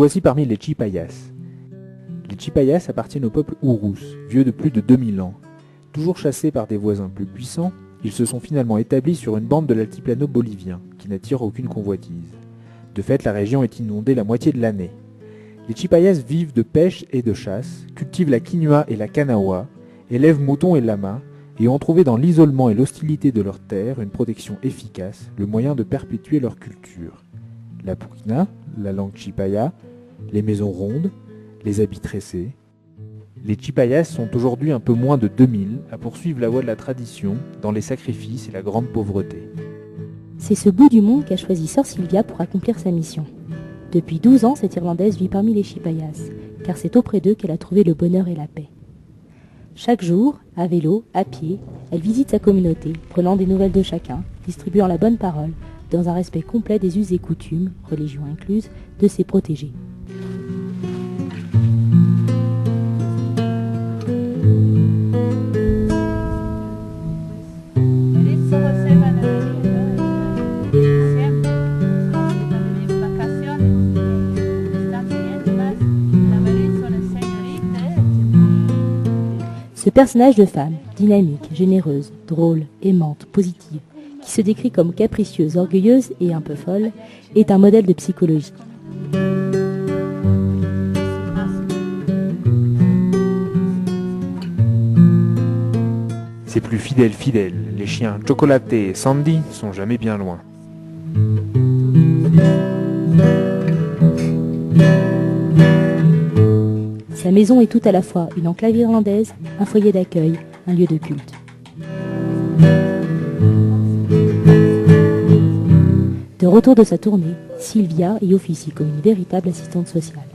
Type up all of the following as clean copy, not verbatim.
voici parmi les Chipayas. Les Chipayas appartiennent au peuple Urus, vieux de plus de 2000 ans. Toujours chassés par des voisins plus puissants, ils se sont finalement établis sur une bande de l'altiplano bolivien, qui n'attire aucune convoitise. De fait, la région est inondée la moitié de l'année. Les Chipayas vivent de pêche et de chasse, cultivent la quinoa et la canoa, élèvent moutons et lamas, et ont trouvé dans l'isolement et l'hostilité de leurs terres une protection efficace, le moyen de perpétuer leur culture. La purina, la langue chipaya, les maisons rondes, les habits tressés. Les Chipayas sont aujourd'hui un peu moins de 2000 à poursuivre la voie de la tradition dans les sacrifices et la grande pauvreté. C'est ce bout du monde qu'a choisi Sœur Sylvia pour accomplir sa mission. Depuis 12 ans, cette Irlandaise vit parmi les Chipayas, car c'est auprès d'eux qu'elle a trouvé le bonheur et la paix. Chaque jour, à vélo, à pied, elle visite sa communauté, prenant des nouvelles de chacun, distribuant la bonne parole, dans un respect complet des us et coutumes, religion incluse, de ses protégés. Ce personnage de femme, dynamique, généreuse, drôle, aimante, positive, qui se décrit comme capricieuse, orgueilleuse et un peu folle, est un modèle de psychologie. Ses plus fidèles, les chiens Chocolaté et Sandy, sont jamais bien loin. Sa maison est tout à la fois une enclave irlandaise, un foyer d'accueil, un lieu de culte. De retour de sa tournée, Sylvia y officie comme une véritable assistante sociale.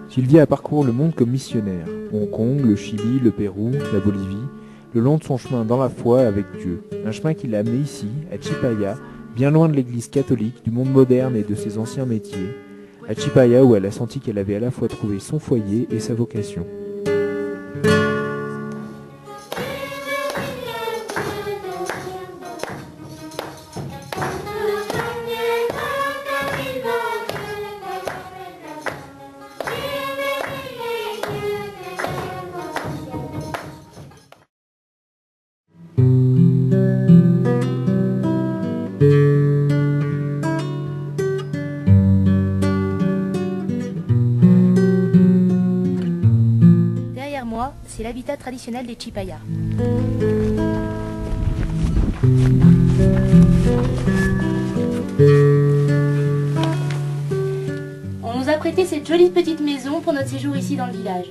Sylvia a parcouru le monde comme missionnaire. Hong Kong, le Chili, le Pérou, la Bolivie, le long de son chemin dans la foi avec Dieu. Un chemin qui l'a amené ici, à Chipaya, bien loin de l'église catholique, du monde moderne et de ses anciens métiers. À Chipaya où elle a senti qu'elle avait à la fois trouvé son foyer et sa vocation. Derrière moi, c'est l'habitat traditionnel des Chipayas. On nous a prêté cette jolie petite maison pour notre séjour ici dans le village.